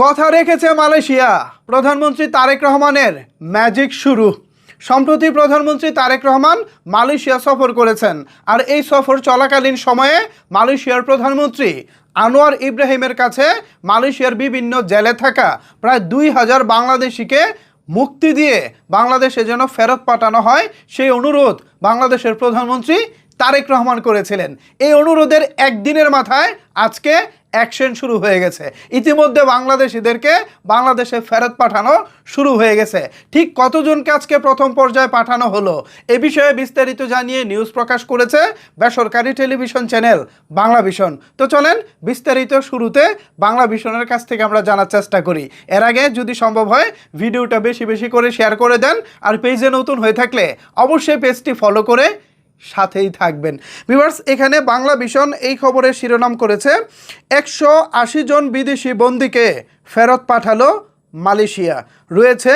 কথা রেখেছে মালয়েশিয়া। প্রধানমন্ত্রী তারেক রহমানের ম্যাজিক শুরু। সম্প্রতি প্রধানমন্ত্রী তারেক রহমান মালয়েশিয়া সফর করেছেন, আর এই সফর চলাকালীন সময়ে মালয়েশিয়ার প্রধানমন্ত্রী আনোয়ার ইব্রাহিমের কাছে মালয়েশিয়ার বিভিন্ন জেলে থাকা প্রায় 2000 বাংলাদেশিকে মুক্তি দিয়ে বাংলাদেশে যেন ফেরত পাঠানো হয় সেই অনুরোধ বাংলাদেশের প্রধানমন্ত্রী তারেক রহমান করেছিলেন। এই অনুরোধের একদিনের মাথায় আজকে অ্যাকশন শুরু হয়ে গেছে। ইতিমধ্যে বাংলাদেশিদেরকে বাংলাদেশে ফেরত পাঠানো শুরু হয়ে গেছে। ঠিক কতজনকে আজকে প্রথম পর্যায়ে পাঠানো হলো এ বিষয়ে বিস্তারিত জানিয়ে নিউজ প্রকাশ করেছে বেসরকারি টেলিভিশন চ্যানেল বাংলা ভিশন। তো চলেন বিস্তারিত শুরুতে বাংলা ভিশনের কাছ থেকে আমরা জানার চেষ্টা করি। এর আগে যদি সম্ভব হয় ভিডিওটা বেশি বেশি করে শেয়ার করে দেন, আর পেজে নতুন হয়ে থাকলে অবশ্যই পেজটি ফলো করে সাথেই থাকবেন। ভিউয়ার্স, এখানে বাংলা ভিশন এই খবরের শিরোনাম করেছে 180 জন বিদেশি বন্দীকে ফেরত পাঠালো মালয়েশিয়া, রয়েছে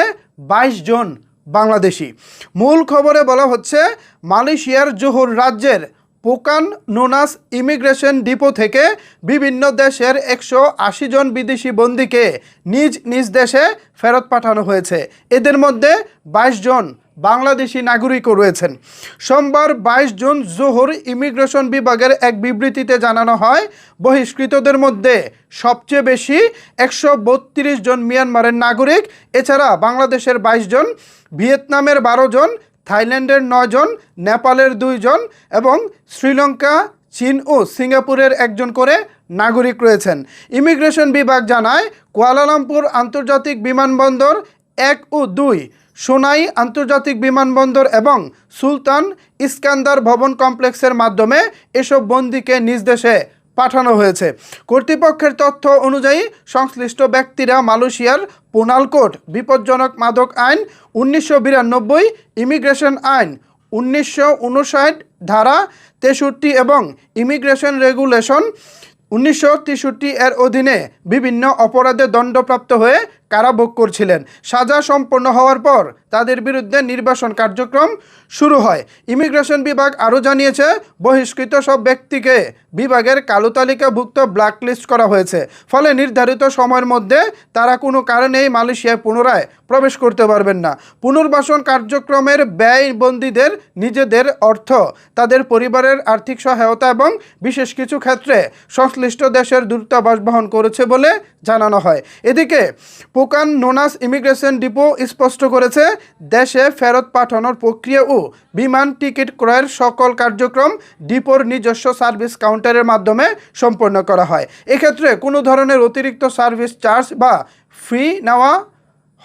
22 জন বাংলাদেশি। মূল খবরে বলা হচ্ছে মালয়েশিয়ার জোহর রাজ্যের পোকান নোনাস ইমিগ্রেশন ডিপো থেকে বিভিন্ন দেশের 180 জন বিদেশি বন্দীকে নিজ নিজ দেশে ফেরত পাঠানো হয়েছে। এদের মধ্যে 22 জন বাংলাদেশি নাগরিকও রয়েছেন। সোমবার 22 জুন জোহর ইমিগ্রেশন বিভাগের এক বিবৃতিতে জানানো হয়, বহিষ্কৃতদের মধ্যে সবচেয়ে বেশি 132 জন মিয়ানমারের নাগরিক, এছাড়া বাংলাদেশের 22 জন, ভিয়েতনামের 12 জন, থাইল্যান্ডের 9 জন, নেপালের 2 জন এবং শ্রীলঙ্কা, চীন ও সিঙ্গাপুরের 1 জন করে নাগরিক রয়েছেন। ইমিগ্রেশন বিভাগ জানায়, কুয়ালালামপুর আন্তর্জাতিক বিমানবন্দর 1 ও 2, সোনাই আন্তর্জাতিক বিমানবন্দর এবং সুলতান ইস্কান্দার ভবন কমপ্লেক্সের মাধ্যমে এসব বন্দীকে নিজ দেশে পাঠানো হয়েছে। কর্তৃপক্ষের তথ্য অনুযায়ী সংশ্লিষ্ট ব্যক্তিরা মালয়েশিয়ার পেনাল কোড, বিপজ্জনক মাদক আইন 1992, ইমিগ্রেশন আইন 1959 ধারা 63 এবং ইমিগ্রেশন রেগুলেশন 1963 এর অধীনে বিভিন্ন অপরাধে দণ্ডপ্রাপ্ত হয়ে কারাভোগ করছিলেন। সাজা সম্পন্ন হওয়ার পর তাদের বিরুদ্ধে নির্বাসন কার্যক্রম শুরু হয়। ইমিগ্রেশন বিভাগ আরও জানিয়েছে, বহিষ্কৃত সব ব্যক্তিকে বিভাগের কালো তালিকাভুক্ত ব্ল্যাকলিস্ট করা হয়েছে, ফলে নির্ধারিত সময়ের মধ্যে তারা কোনো কারণেই মালয়েশিয়ায় পুনরায় প্রবেশ করতে পারবেন না। পুনর্বাসন কার্যক্রমের ব্যয় বন্দীদের নিজেদের অর্থ, তাদের পরিবারের আর্থিক সহায়তা এবং বিশেষ কিছু ক্ষেত্রে সংশ্লিষ্ট দেশের দূতাবাস বহন করেছে বলে জানানো হয়। এদিকে পোকান নোনাস ইমিগ্রেশন ডিপো স্পষ্ট করেছে, দেশে ফেরত পাঠানোর প্রক্রিয়া ও বিমান টিকিট ক্রয়ের সকল কার্যক্রম ডিপোর নিজস্ব সার্ভিস কাউন্টারের মাধ্যমে সম্পন্ন করা হয়। এক্ষেত্রে কোনো ধরনের অতিরিক্ত সার্ভিস চার্জ বা ফি নেওয়া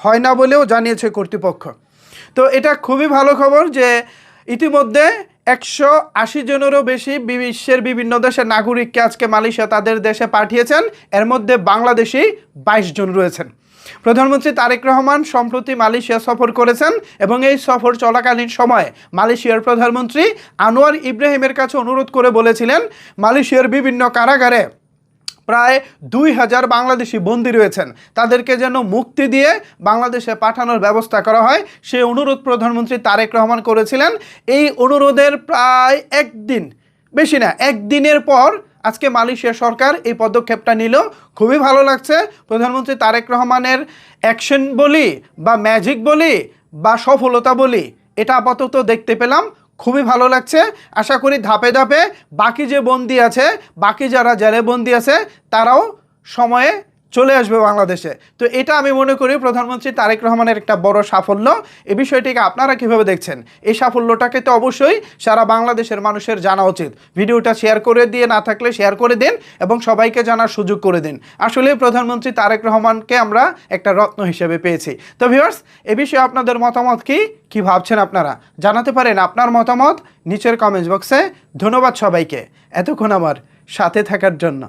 হয় না বলেও জানিয়েছে কর্তৃপক্ষ। তো এটা খুবই ভালো খবর যে ইতিমধ্যে 180 জনেরও বেশি বিশ্বের বিভিন্ন দেশের নাগরিককে আজকে মালয়েশিয়া তাদের দেশে পাঠিয়েছেন। এর মধ্যে বাংলাদেশি 22 জন রয়েছেন। প্রধানমন্ত্রী তারেক রহমান সম্প্রতি মালয়েশিয়া সফর করেছেন এবং এই সফর চলাকালীন সময়ে মালয়েশিয়ার প্রধানমন্ত্রী আনোয়ার ইব্রাহিমের কাছে অনুরোধ করে বলেছিলেন, মালয়েশিয়ার বিভিন্ন কারাগারে প্রায় 2000 বাংলাদেশি বন্দী রয়েছেন, তাদেরকে যেন মুক্তি দিয়ে বাংলাদেশে পাঠানোর ব্যবস্থা করা হয়। সেই অনুরোধ প্রধানমন্ত্রী তারেক রহমান করেছিলেন। এই অনুরোধের প্রায় একদিন, বেশি না, একদিনের পর আজকে মালয়েশিয়া সরকার এই পদক্ষেপটা নিল। খুবই ভালো লাগছে। প্রধানমন্ত্রী তারেক রহমানের অ্যাকশন বলি বা ম্যাজিক বলি বা সফলতা বলি, এটা আপাতত দেখতে পেলাম। খুবই ভালো লাগছে। আশা করি ধাপে ধাপে বাকি যে বন্দী আছে, বাকি যারা জেলে বন্দী আছে, তারাও সময়ে চলে আসবে বাংলাদেশে। তো এটা আমি মনে করি প্রধানমন্ত্রী তারেক রহমানের একটা বড় সাফল্য। এই বিষয়টিকে আপনারা কিভাবে দেখছেন? এই সাফল্যটাকে তো অবশ্যই সারা বাংলাদেশের মানুষের জানা উচিত। ভিডিওটা শেয়ার করে দিয়ে না থাকলে শেয়ার করে দিন এবং সবাইকে জানার সুযোগ করে দিন। আসলে প্রধানমন্ত্রী তারেক রহমানকে আমরা একটা রত্ন হিসেবে পেয়েছি। তো ভিউয়ার্স, এ বিষয়ে আপনাদের মতামত কি ভাবছেন আপনারা জানাতে পারেন আপনার মতামত নিচের কমেন্টস বক্সে। ধন্যবাদ সবাইকে এতক্ষণ আমার সাথে থাকার জন্য।